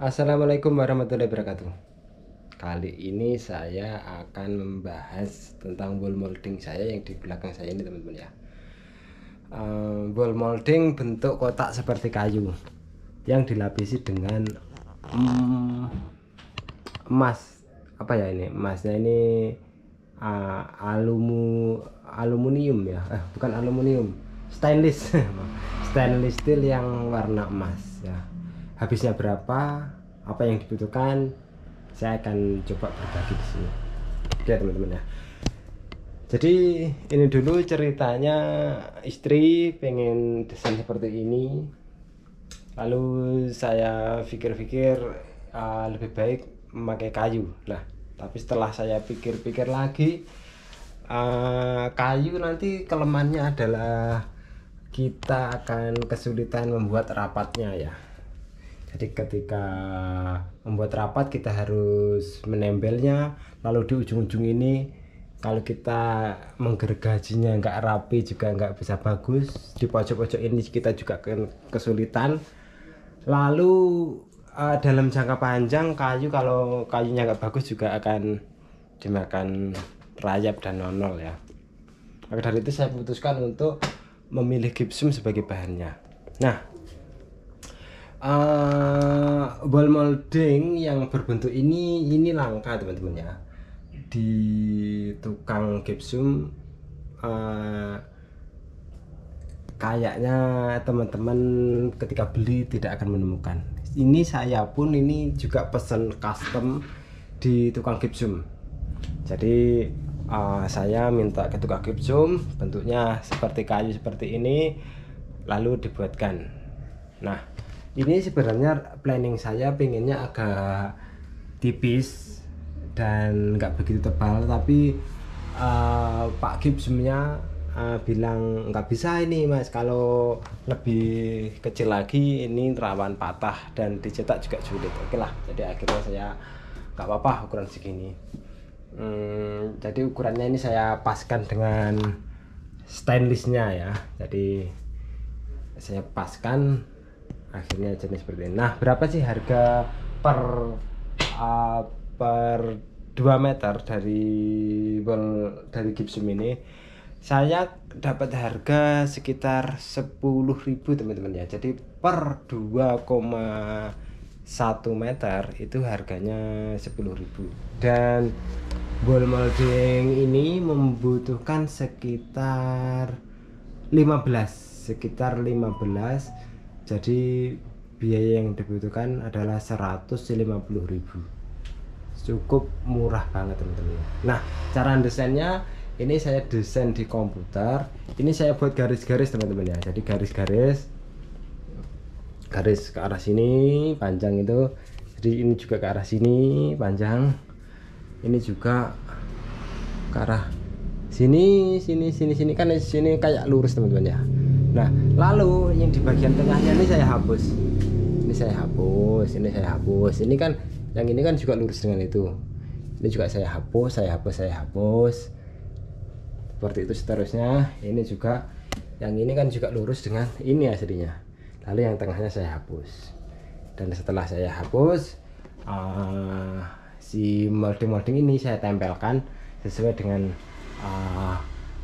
Assalamualaikum warahmatullahi wabarakatuh. Kali ini saya akan membahas tentang wall molding saya yang di belakang saya ini, teman-teman ya. Wall molding bentuk kotak seperti kayu yang dilapisi dengan emas. Apa ya ini? Emasnya ini aluminium ya. Bukan aluminium, stainless. Stainless steel yang warna emas ya. Habisnya berapa, apa yang dibutuhkan, saya akan coba berbagi di sini. Oke teman-teman ya. Jadi ini dulu ceritanya, istri pengen desain seperti ini. Lalu saya pikir-pikir lebih baik memakai kayu. Nah, tapi setelah saya pikir-pikir lagi, kayu nanti kelemahannya adalah kita akan kesulitan membuat rapatnya ya. Jadi ketika membuat rapat kita harus menempelnya, lalu di ujung-ujung ini kalau kita menggergajinya nggak rapi juga nggak bisa bagus. Di pojok-pojok ini kita juga kesulitan. Lalu dalam jangka panjang kalau kayunya nggak bagus juga akan dimakan rayap dan nonol ya. Maka dari itu saya putuskan untuk memilih gypsum sebagai bahannya. Nah, wall molding yang berbentuk ini langka teman-teman ya. Di tukang gypsum kayaknya teman-teman ketika beli tidak akan menemukan. Ini saya pun ini juga pesan custom di tukang gypsum. Jadi saya minta ke tukang gypsum bentuknya seperti kayu seperti ini, lalu dibuatkan. Nah, ini sebenarnya planning saya pengennya agak tipis dan nggak begitu tebal, tapi Pak gypsumnya bilang nggak bisa ini mas, kalau lebih kecil lagi ini rawan patah dan dicetak juga sulit. Oke lah, jadi akhirnya saya nggak apa-apa ukuran segini. Jadi ukurannya ini saya paskan dengan stainlessnya ya, jadi saya paskan akhirnya jenis seperti ini. Nah, berapa sih harga per 2 meter dari gypsum ini? Saya dapat harga sekitar 10.000 teman-teman ya. Jadi per 2,1 meter itu harganya 10.000. Dan wall molding ini membutuhkan sekitar 15. Jadi biaya yang dibutuhkan adalah 150.000. Cukup murah banget teman-teman. Nah, cara desainnya ini saya desain di komputer. Ini saya buat garis-garis teman-teman ya. Jadi garis ke arah sini panjang itu. Jadi ini juga ke arah sini panjang. Ini juga ke arah sini kan di sini kayak lurus teman-teman ya. Nah, lalu yang di bagian tengahnya ini saya hapus. Ini kan yang ini kan juga lurus dengan itu. Ini juga saya hapus. Seperti itu seterusnya. Ini juga yang ini kan juga lurus dengan ini aslinya. Lalu yang tengahnya saya hapus. Dan setelah saya hapus, si molding ini saya tempelkan sesuai dengan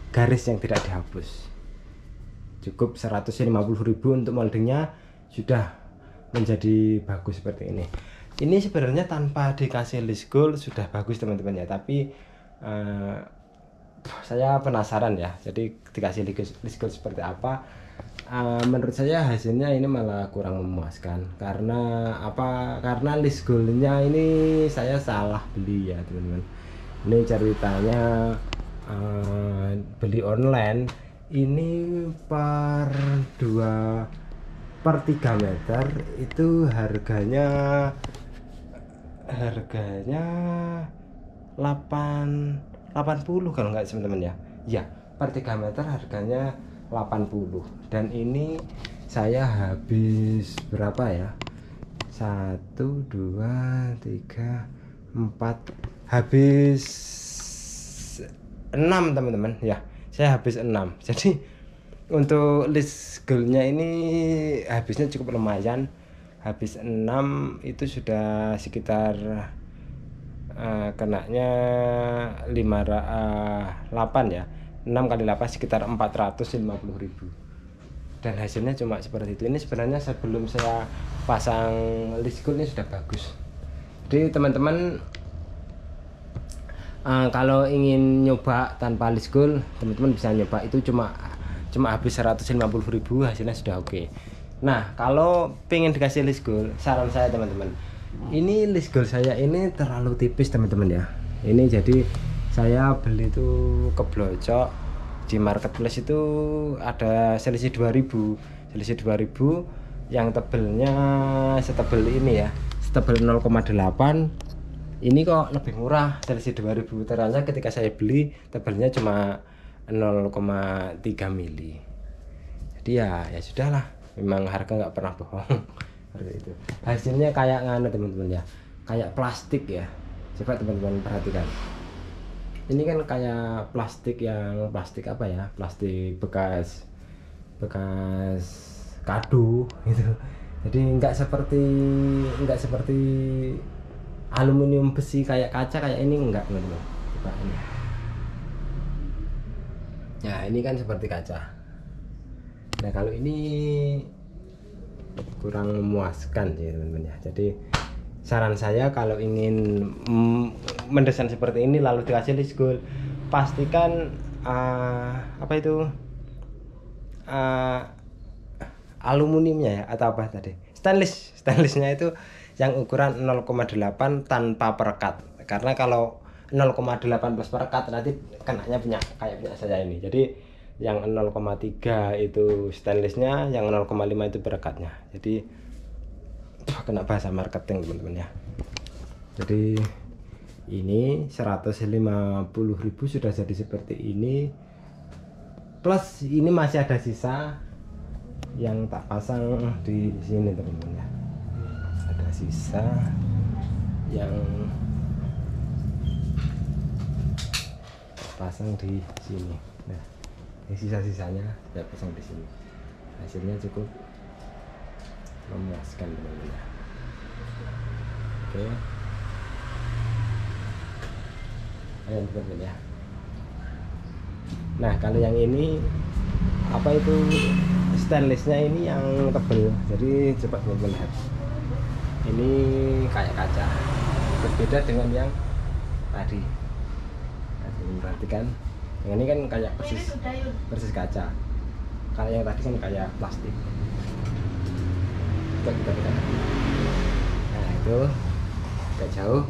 garis yang tidak dihapus. Cukup 150.000 untuk moldingnya sudah menjadi bagus seperti ini. Ini sebenarnya tanpa dikasih list gold sudah bagus teman-teman ya, tapi saya penasaran ya. Jadi dikasih list gold seperti apa? Menurut saya hasilnya ini malah kurang memuaskan. Karena apa? Karena list goldnya ini saya salah beli ya teman-teman. Ini ceritanya beli online ini per 3 meter itu harganya 80 kalau nggak teman-teman ya. Ya, per 3 meter harganya 80. Dan ini saya habis berapa ya? 1 2 3 4, habis 6 teman-teman ya. Saya habis 6. Jadi untuk list goalnya ini habisnya cukup lumayan. habis 6 itu sudah sekitar kenanya 8 ya, 6 kali 8 sekitar 450.000, dan hasilnya cuma seperti itu. Ini sebenarnya sebelum saya pasang list gold ini sudah bagus. Jadi teman-teman kalau ingin nyoba tanpa list gold, teman-teman bisa nyoba, itu cuma habis 150.000, hasilnya sudah oke. Nah, kalau pengen dikasih list gold, saran saya teman-teman, ini list gold saya ini terlalu tipis teman-teman ya. Ini jadi saya beli itu keblocok di marketplace, itu ada selisih 2000 yang tebelnya setebel ini ya, setebel 0,8. Ini kok lebih murah, selisih 2000. Ternyata ketika saya beli tebelnya cuma 0,3 mili. Jadi ya sudahlah, memang harga nggak pernah bohong. Harga itu hasilnya kayak nganu teman-teman ya, kayak plastik ya. Coba teman-teman perhatikan, ini kan kayak plastik apa ya, plastik bekas kado gitu. Jadi nggak seperti aluminium besi kayak kaca kayak ini, enggak teman-teman. Coba ini ya, ini kan seperti kaca. Nah, kalau ini kurang memuaskan sih teman-teman ya. Jadi saran saya kalau ingin mendesain seperti ini lalu dikasih list gold, pastikan aluminiumnya ya, atau apa tadi, stainlessnya itu yang ukuran 0,8 tanpa perekat. Karena kalau 0,8 plus perekat nanti kenanya kayak punya saya ini. Jadi yang 0,3 itu stainlessnya, yang 0,5 itu perekatnya. Jadi kena bahasa marketing teman-teman ya. Jadi ini 150.000 sudah jadi seperti ini, plus ini masih ada sisa yang tak pasang di sini teman-teman ya. Ada sisa yang pasang di sini. Nah, ini sisa-sisanya saya pasang di sini. Hasilnya cukup memuaskan teman-teman ya. Oke, ayo teman-teman ya. Nah, kalau yang ini apa itu, stainlessnya ini yang tebel. Jadi coba teman-teman lihat, ini kayak kaca, berbeda dengan yang tadi. Nah, perhatikan, yang ini kan kayak persis kaca. Kalau yang tadi kan kayak plastik. Coba kita lihat. Nah, itu agak jauh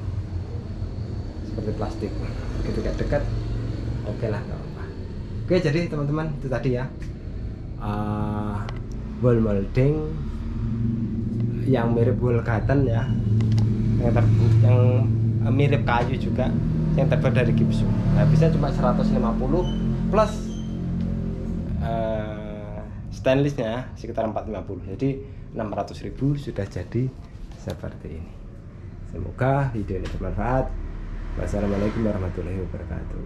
seperti plastik. Begitu dekat, oke lah, nggak apa-apa. Oke, jadi teman-teman itu tadi ya, wall molding yang mirip wool cotton ya, yang mirip kayu juga, yang terbuat dari gipsum. Nah, bisa cuma 150 plus stainlessnya sekitar 450, jadi 600.000 sudah jadi seperti ini. Semoga video ini bermanfaat. Wassalamualaikum warahmatullahi wabarakatuh.